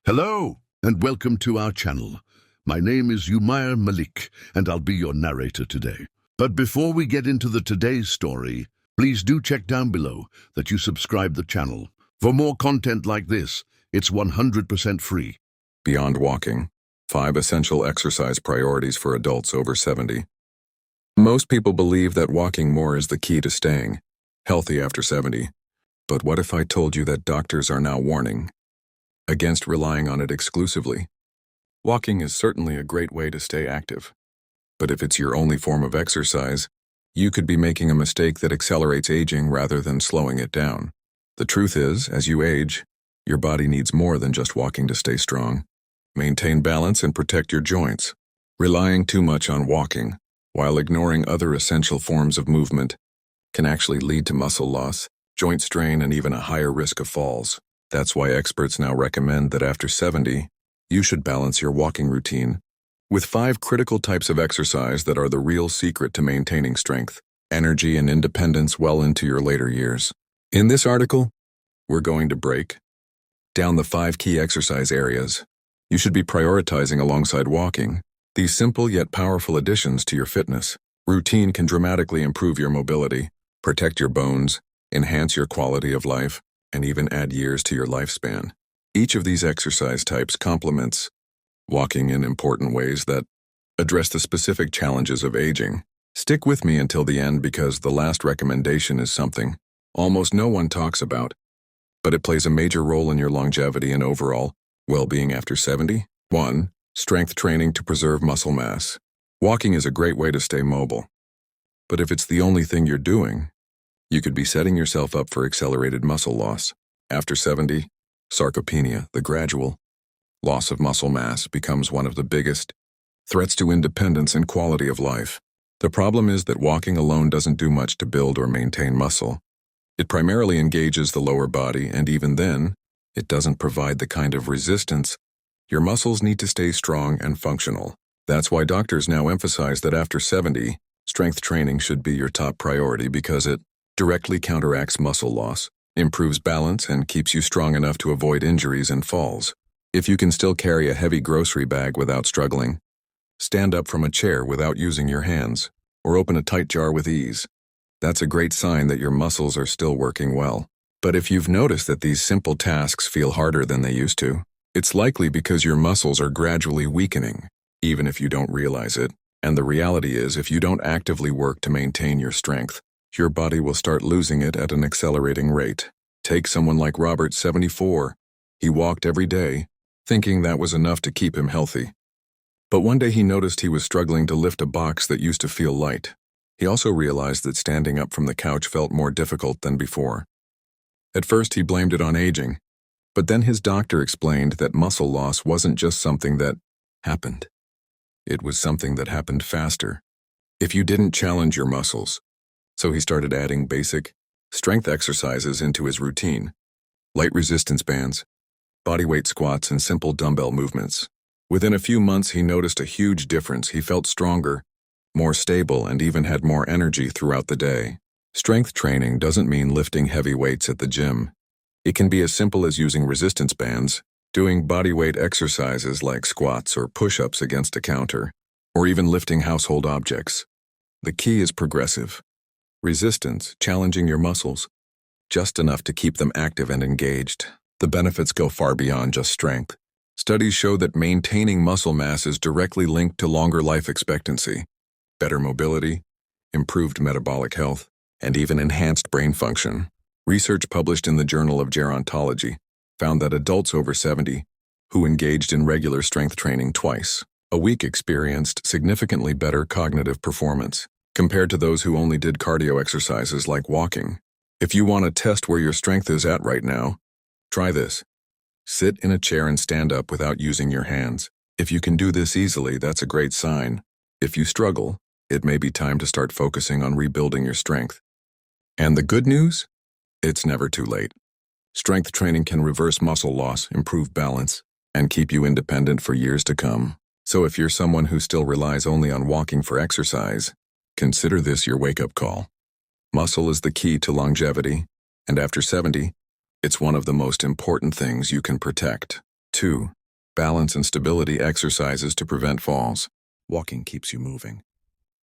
Hello, and welcome to our channel. My name is Umair Malik, and I'll be your narrator today. But before we get into today's story, please do check down below that you subscribe the channel. For more content like this, it's 100% free. Beyond walking, 5 essential exercise priorities for adults over 70. Most people believe that walking more is the key to staying healthy after 70. But what if I told you that doctors are now warning against relying on it exclusively? Walking is certainly a great way to stay active. But if it's your only form of exercise, you could be making a mistake that accelerates aging rather than slowing it down. The truth is, as you age, your body needs more than just walking to stay strong. Maintain balance and protect your joints. Relying too much on walking, while ignoring other essential forms of movement, can actually lead to muscle loss, joint strain, and even a higher risk of falls. That's why experts now recommend that after 70, you should balance your walking routine with 5 critical types of exercise that are the real secret to maintaining strength, energy, and independence well into your later years. In this article, we're going to break down the 5 key exercise areas you should be prioritizing alongside walking. These simple yet powerful additions to your fitness routine can dramatically improve your mobility, protect your bones, enhance your quality of life, and even add years to your lifespan. Each of these exercise types complements walking in important ways that address the specific challenges of aging. Stick with me until the end because the last recommendation is something almost no one talks about, but it plays a major role in your longevity and overall well-being after 70. 1. Strength training to preserve muscle mass. Walking is a great way to stay mobile, but if it's the only thing you're doing, you could be setting yourself up for accelerated muscle loss. After 70, sarcopenia, the gradual loss of muscle mass, becomes one of the biggest threats to independence and quality of life. The problem is that walking alone doesn't do much to build or maintain muscle. It primarily engages the lower body, and even then, it doesn't provide the kind of resistance. Your muscles need to stay strong and functional. That's why doctors now emphasize that after 70, strength training should be your top priority because it directly counteracts muscle loss, improves balance, and keeps you strong enough to avoid injuries and falls. If you can still carry a heavy grocery bag without struggling, stand up from a chair without using your hands, or open a tight jar with ease, that's a great sign that your muscles are still working well. But if you've noticed that these simple tasks feel harder than they used to, it's likely because your muscles are gradually weakening, even if you don't realize it. And the reality is, if you don't actively work to maintain your strength, your body will start losing it at an accelerating rate. Take someone like Robert, 74. He walked every day, thinking that was enough to keep him healthy. But one day he noticed he was struggling to lift a box that used to feel light. He also realized that standing up from the couch felt more difficult than before. At first he blamed it on aging, but then his doctor explained that muscle loss wasn't just something that happened. It was something that happened faster if you didn't challenge your muscles. So he started adding basic strength exercises into his routine: light resistance bands, bodyweight squats, and simple dumbbell movements. Within a few months, he noticed a huge difference. He felt stronger, more stable, and even had more energy throughout the day. Strength training doesn't mean lifting heavy weights at the gym. It can be as simple as using resistance bands, doing bodyweight exercises like squats or push-ups against a counter, or even lifting household objects. The key is progressive resistance, challenging your muscles, just enough to keep them active and engaged. The benefits go far beyond just strength. Studies show that maintaining muscle mass is directly linked to longer life expectancy, better mobility, improved metabolic health, and even enhanced brain function. Research published in the Journal of Gerontology found that adults over 70 who engaged in regular strength training twice a week experienced significantly better cognitive performance compared to those who only did cardio exercises like walking. If you want to test where your strength is at right now, try this. Sit in a chair and stand up without using your hands. If you can do this easily, that's a great sign. If you struggle, it may be time to start focusing on rebuilding your strength. And the good news? It's never too late. Strength training can reverse muscle loss, improve balance, and keep you independent for years to come. So if you're someone who still relies only on walking for exercise, consider this your wake-up call. Muscle is the key to longevity, and after 70, it's one of the most important things you can protect. 2. Balance and stability exercises to prevent falls. Walking keeps you moving.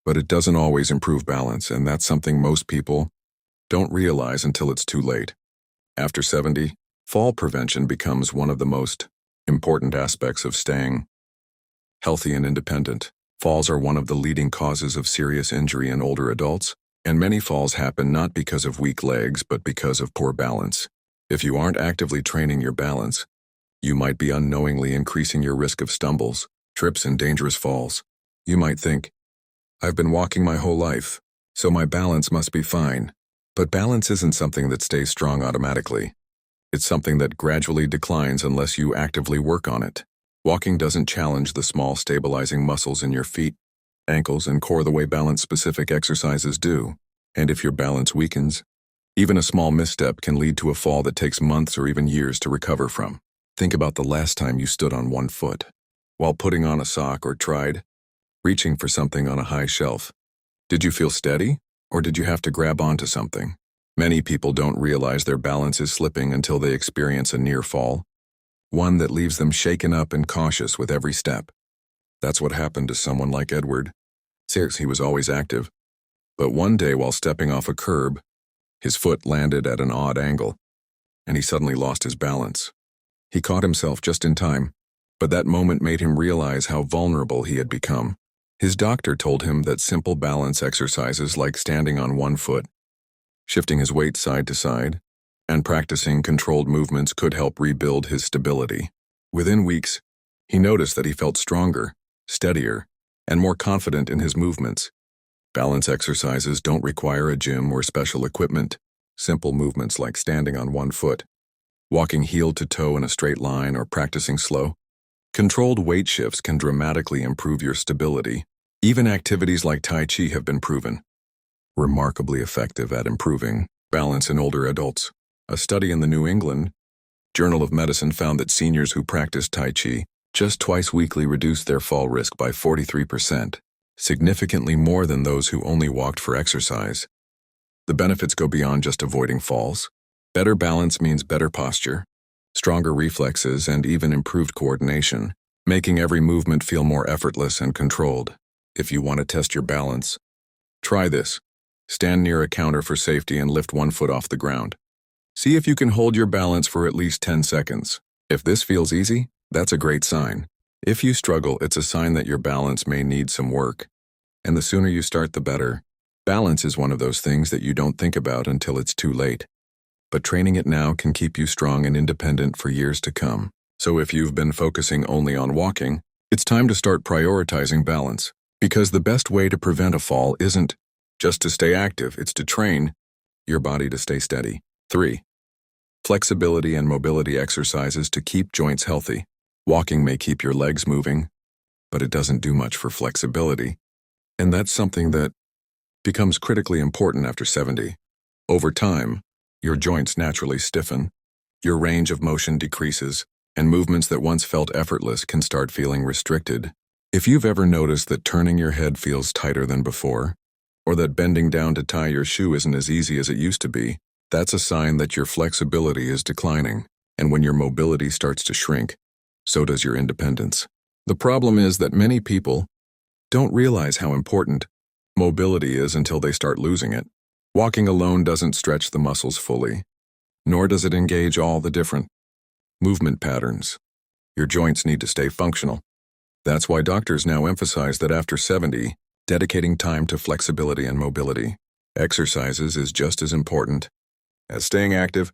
But it doesn't always improve balance, and that's something most people don't realize until it's too late. After 70, fall prevention becomes one of the most important aspects of staying healthy and independent. Falls are one of the leading causes of serious injury in older adults, and many falls happen not because of weak legs but because of poor balance. If you aren't actively training your balance, you might be unknowingly increasing your risk of stumbles, trips, and dangerous falls. You might think, I've been walking my whole life, so my balance must be fine. But balance isn't something that stays strong automatically. It's something that gradually declines unless you actively work on it. Walking doesn't challenge the small stabilizing muscles in your feet, ankles, and core the way balance-specific exercises do. And if your balance weakens, even a small misstep can lead to a fall that takes months or even years to recover from. Think about the last time you stood on one foot while putting on a sock or tried reaching for something on a high shelf. Did you feel steady, or did you have to grab onto something? Many people don't realize their balance is slipping until they experience a near fall, one that leaves them shaken up and cautious with every step. That's what happened to someone like Edward. He was always active, but one day while stepping off a curb, his foot landed at an odd angle, and he suddenly lost his balance. He caught himself just in time, but that moment made him realize how vulnerable he had become. His doctor told him that simple balance exercises like standing on one foot, shifting his weight side to side, and practicing controlled movements could help rebuild his stability. Within weeks, he noticed that he felt stronger, steadier, and more confident in his movements. Balance exercises don't require a gym or special equipment. Simple movements like standing on one foot, walking heel to toe in a straight line, or practicing slow, controlled weight shifts can dramatically improve your stability. Even activities like Tai Chi have been proven remarkably effective at improving balance in older adults. A study in the New England Journal of Medicine found that seniors who practiced Tai Chi just twice weekly reduced their fall risk by 43%, significantly more than those who only walked for exercise. The benefits go beyond just avoiding falls. Better balance means better posture, stronger reflexes, and even improved coordination, making every movement feel more effortless and controlled. If you want to test your balance, try this. Stand near a counter for safety and lift one foot off the ground. See if you can hold your balance for at least 10 seconds. If this feels easy, that's a great sign. If you struggle, it's a sign that your balance may need some work. And the sooner you start, the better. Balance is one of those things that you don't think about until it's too late. But training it now can keep you strong and independent for years to come. So if you've been focusing only on walking, it's time to start prioritizing balance. Because the best way to prevent a fall isn't just to stay active, it's to train your body to stay steady. 3. Flexibility and mobility exercises to keep joints healthy. Walking may keep your legs moving, but it doesn't do much for flexibility. And that's something that becomes critically important after 70. Over time, your joints naturally stiffen, your range of motion decreases, and movements that once felt effortless can start feeling restricted. If you've ever noticed that turning your head feels tighter than before, or that bending down to tie your shoe isn't as easy as it used to be, that's a sign that your flexibility is declining. And when your mobility starts to shrink, so does your independence. The problem is that many people don't realize how important mobility is until they start losing it. Walking alone doesn't stretch the muscles fully, nor does it engage all the different movement patterns. Your joints need to stay functional. That's why doctors now emphasize that after 70, dedicating time to flexibility and mobility exercises is just as important as staying active,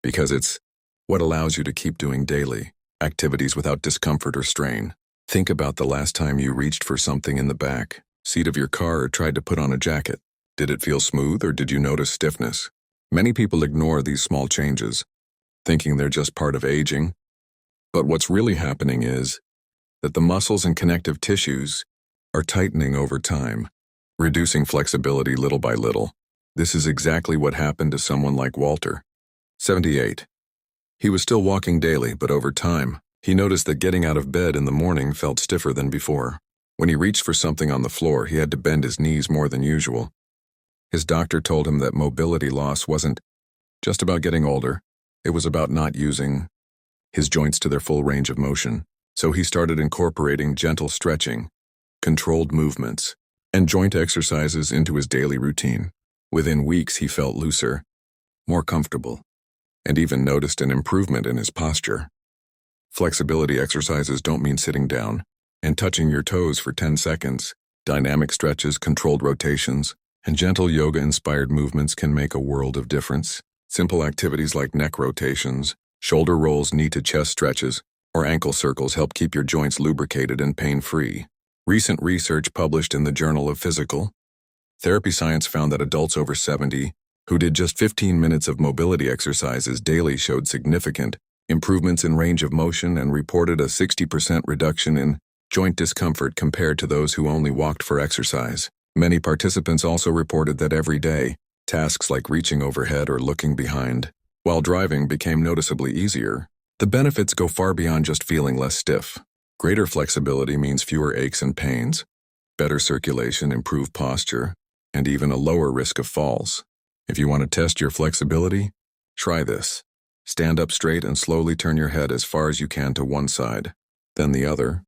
because it's what allows you to keep doing daily activities without discomfort or strain. Think about the last time you reached for something in the back seat of your car or tried to put on a jacket. Did it feel smooth, or did you notice stiffness? Many people ignore these small changes, thinking they're just part of aging. But what's really happening is that the muscles and connective tissues are tightening over time, reducing flexibility little by little. This is exactly what happened to someone like Walter, 78. He was still walking daily, but over time, he noticed that getting out of bed in the morning felt stiffer than before. When he reached for something on the floor, he had to bend his knees more than usual. His doctor told him that mobility loss wasn't just about getting older. It was about not using his joints to their full range of motion. So he started incorporating gentle stretching, controlled movements, and joint exercises into his daily routine. Within weeks, he felt looser, more comfortable, and even noticed an improvement in his posture. Flexibility exercises don't mean sitting down and touching your toes for 10 seconds. Dynamic stretches, controlled rotations, and gentle yoga-inspired movements can make a world of difference. Simple activities like neck rotations, shoulder rolls, knee-to-chest stretches, or ankle circles help keep your joints lubricated and pain-free. Recent research published in the Journal of Physical Therapy Science found that adults over 70 who did just 15 minutes of mobility exercises daily showed significant improvements in range of motion and reported a 60% reduction in joint discomfort compared to those who only walked for exercise. Many participants also reported that every day, tasks like reaching overhead or looking behind while driving became noticeably easier. The benefits go far beyond just feeling less stiff. Greater flexibility means fewer aches and pains, better circulation, improved posture, and even a lower risk of falls. If you want to test your flexibility, try this. Stand up straight and slowly turn your head as far as you can to one side, then the other.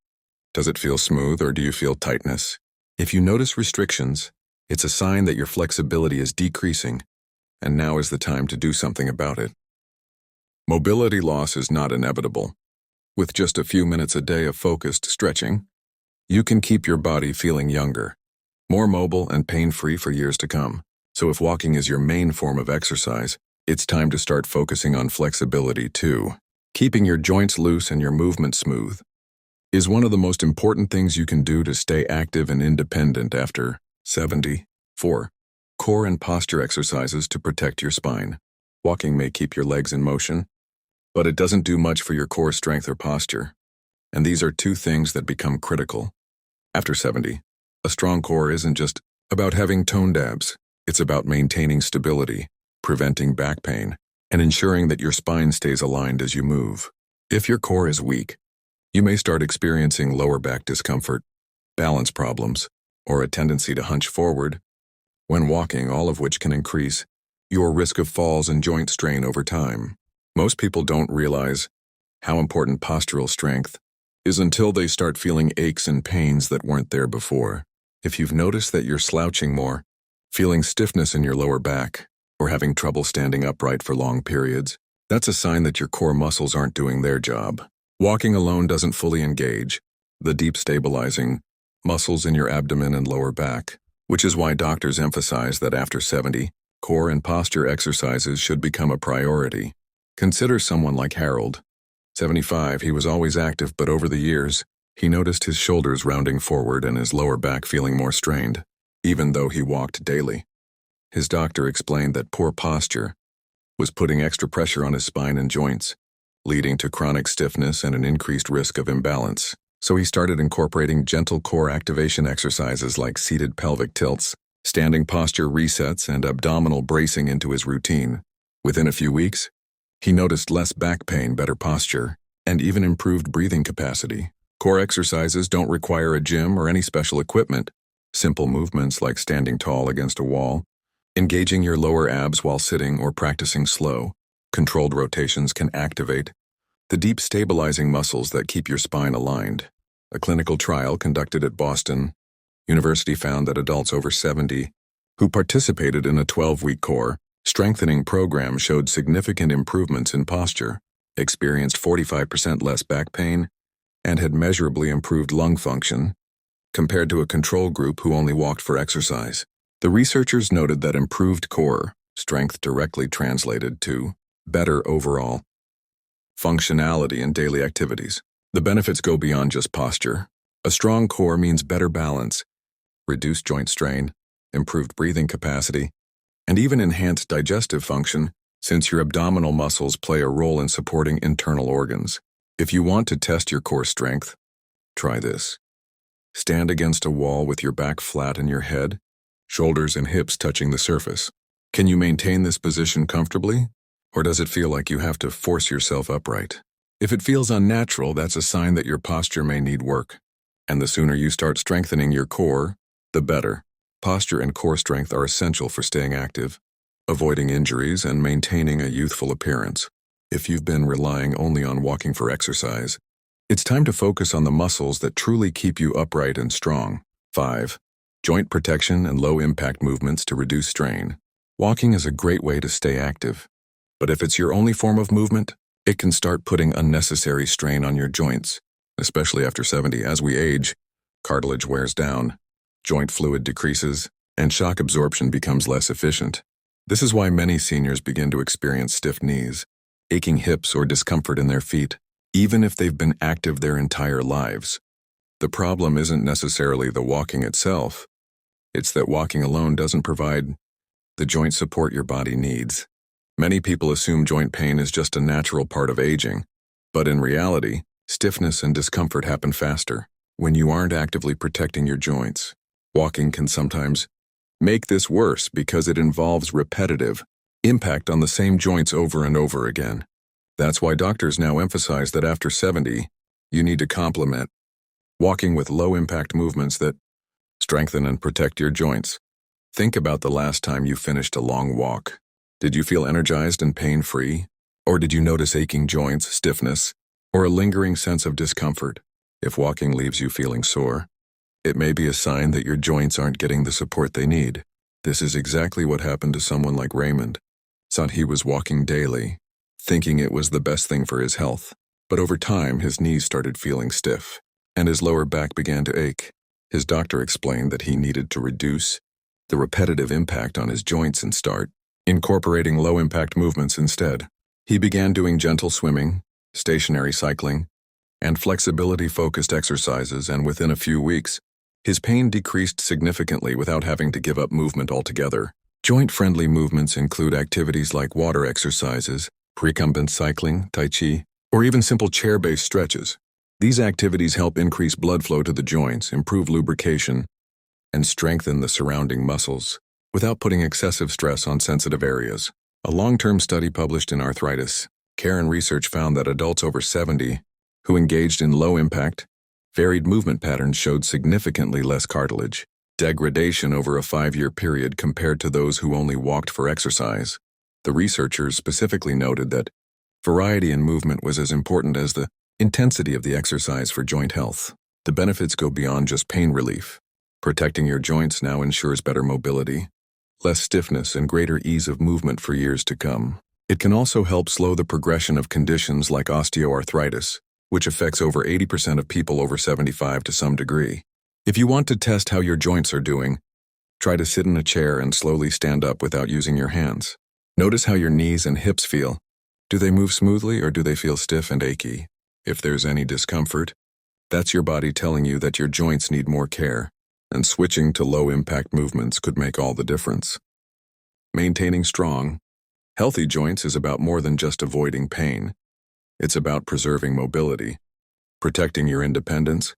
Does it feel smooth or do you feel tightness? If you notice restrictions, it's a sign that your flexibility is decreasing, and now is the time to do something about it. Mobility loss is not inevitable. With just a few minutes a day of focused stretching, you can keep your body feeling younger, more mobile and pain-free for years to come. So if walking is your main form of exercise, it's time to start focusing on flexibility too. Keeping your joints loose and your movement smooth is one of the most important things you can do to stay active and independent after 70. 4. Core and posture exercises to protect your spine. Walking may keep your legs in motion, but it doesn't do much for your core strength or posture. And these are two things that become critical. After 70, a strong core isn't just about having toned abs. It's about maintaining stability, preventing back pain, and ensuring that your spine stays aligned as you move. If your core is weak, you may start experiencing lower back discomfort, balance problems, or a tendency to hunch forward when walking, all of which can increase your risk of falls and joint strain over time. Most people don't realize how important postural strength is until they start feeling aches and pains that weren't there before. If you've noticed that you're slouching more, feeling stiffness in your lower back, or having trouble standing upright for long periods, that's a sign that your core muscles aren't doing their job. Walking alone doesn't fully engage the deep stabilizing muscles in your abdomen and lower back, which is why doctors emphasize that after 70, core and posture exercises should become a priority. Consider someone like Harold. 75, he was always active, but over the years, he noticed his shoulders rounding forward and his lower back feeling more strained, even though he walked daily. His doctor explained that poor posture was putting extra pressure on his spine and joints, leading to chronic stiffness and an increased risk of imbalance. So he started incorporating gentle core activation exercises like seated pelvic tilts, standing posture resets, and abdominal bracing into his routine. Within a few weeks, he noticed less back pain, better posture, and even improved breathing capacity. Core exercises don't require a gym or any special equipment. Simple movements like standing tall against a wall, engaging your lower abs while sitting, or practicing slow, controlled rotations can activate the deep stabilizing muscles that keep your spine aligned. A clinical trial conducted at Boston University found that adults over 70 who participated in a 12-week core strengthening program showed significant improvements in posture, experienced 45% less back pain, and had measurably improved lung function compared to a control group who only walked for exercise. The researchers noted that improved core strength directly translated to better overall functionality in daily activities. The benefits go beyond just posture. A strong core means better balance, reduced joint strain, improved breathing capacity, and even enhanced digestive function, since your abdominal muscles play a role in supporting internal organs. If you want to test your core strength, try this. Stand against a wall with your back flat and your head, shoulders and hips touching the surface. Can you maintain this position comfortably? Or does it feel like you have to force yourself upright? If it feels unnatural, that's a sign that your posture may need work. And the sooner you start strengthening your core, the better. Posture and core strength are essential for staying active, avoiding injuries, and maintaining a youthful appearance. If you've been relying only on walking for exercise, it's time to focus on the muscles that truly keep you upright and strong. 5. Joint protection and low-impact movements to reduce strain. Walking is a great way to stay active, but if it's your only form of movement, it can start putting unnecessary strain on your joints, especially after 70. As we age, cartilage wears down, joint fluid decreases, and shock absorption becomes less efficient. This is why many seniors begin to experience stiff knees, aching hips, or discomfort in their feet, even if they've been active their entire lives. The problem isn't necessarily the walking itself. It's that walking alone doesn't provide the joint support your body needs. Many people assume joint pain is just a natural part of aging, but in reality, stiffness and discomfort happen faster when you aren't actively protecting your joints. Walking can sometimes make this worse because it involves repetitive impact on the same joints over and over again. That's why doctors now emphasize that after 70, you need to complement walking with low-impact movements that strengthen and protect your joints. Think about the last time you finished a long walk. Did you feel energized and pain-free? Or did you notice aching joints, stiffness, or a lingering sense of discomfort? If walking leaves you feeling sore, it may be a sign that your joints aren't getting the support they need. This is exactly what happened to someone like Raymond. Thought he was walking daily, thinking it was the best thing for his health. But over time, his knees started feeling stiff, and his lower back began to ache. His doctor explained that he needed to reduce the repetitive impact on his joints and start incorporating low-impact movements instead. He began doing gentle swimming, stationary cycling, and flexibility-focused exercises, and within a few weeks, his pain decreased significantly without having to give up movement altogether. Joint-friendly movements include activities like water exercises, recumbent cycling, tai chi, or even simple chair-based stretches. These activities help increase blood flow to the joints, improve lubrication, and strengthen the surrounding muscles without putting excessive stress on sensitive areas. A long-term study published in Arthritis Care and Research found that adults over 70 who engaged in low-impact, varied movement patterns showed significantly less cartilage degradation over a 5-year period compared to those who only walked for exercise. The researchers specifically noted that variety in movement was as important as the intensity of the exercise for joint health. The benefits go beyond just pain relief. Protecting your joints now ensures better mobility, less stiffness, and greater ease of movement for years to come. It can also help slow the progression of conditions like osteoarthritis, which affects over 80% of people over 75 to some degree. If you want to test how your joints are doing, try to sit in a chair and slowly stand up without using your hands. Notice how your knees and hips feel. Do they move smoothly or do they feel stiff and achy? If there's any discomfort, that's your body telling you that your joints need more care, and switching to low-impact movements could make all the difference. Maintaining strong, healthy joints is about more than just avoiding pain. It's about preserving mobility, protecting your independence,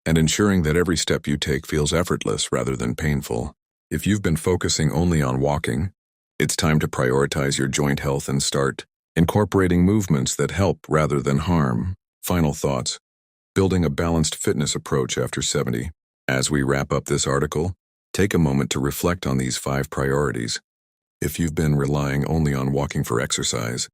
and ensuring that every step you take feels effortless rather than painful. If you've been focusing only on walking, it's time to prioritize your joint health and start incorporating movements that help rather than harm. Final thoughts. Building a balanced fitness approach after 70. As we wrap up this article, take a moment to reflect on these 5 priorities. If you've been relying only on walking for exercise,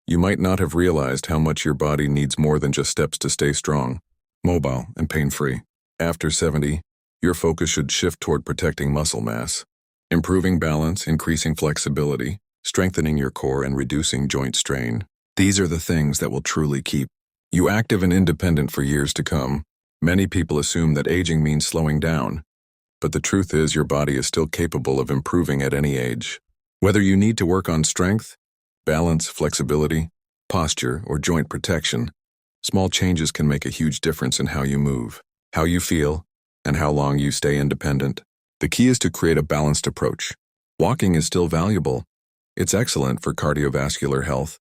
you might not have realized how much your body needs more than just steps to stay strong, mobile, and pain-free. After 70, your focus should shift toward protecting muscle mass, improving balance, increasing flexibility, strengthening your core, and reducing joint strain. These are the things that will truly keep you active and independent for years to come. Many people assume that aging means slowing down, but the truth is your body is still capable of improving at any age. Whether you need to work on strength, balance, flexibility, posture, or joint protection, small changes can make a huge difference in how you move, how you feel, and how long you stay independent. The key is to create a balanced approach. Walking is still valuable. It's excellent for cardiovascular health,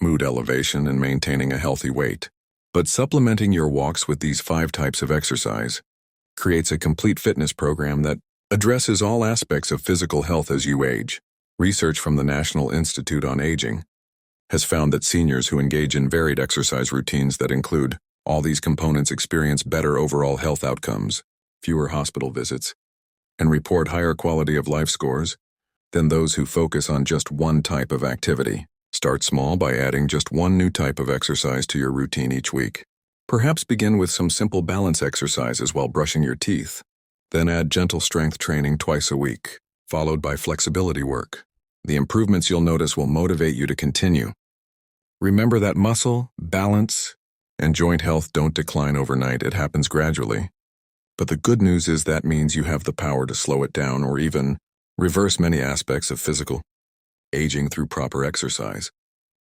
mood elevation, and maintaining a healthy weight. But supplementing your walks with these 5 types of exercise creates a complete fitness program that addresses all aspects of physical health as you age. Research from the National Institute on Aging has found that seniors who engage in varied exercise routines that include all these components experience better overall health outcomes, fewer hospital visits, and report higher quality of life scores than those who focus on just one type of activity. Start small by adding just one new type of exercise to your routine each week. Perhaps begin with some simple balance exercises while brushing your teeth. Then add gentle strength training twice a week, followed by flexibility work. The improvements you'll notice will motivate you to continue. Remember that muscle, balance, and joint health don't decline overnight. It happens gradually. But the good news is that means you have the power to slow it down or even reverse many aspects of physical aging through proper exercise.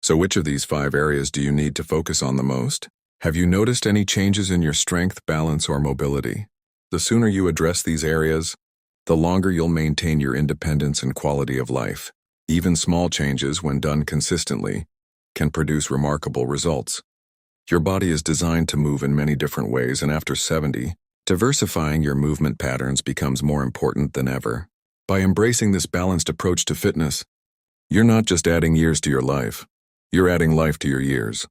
So which of these 5 areas do you need to focus on the most? Have you noticed any changes in your strength, balance, or mobility? The sooner you address these areas, the longer you'll maintain your independence and quality of life. Even small changes, when done consistently, can produce remarkable results. Your body is designed to move in many different ways, and after 70, diversifying your movement patterns becomes more important than ever. By embracing this balanced approach to fitness, you're not just adding years to your life, you're adding life to your years.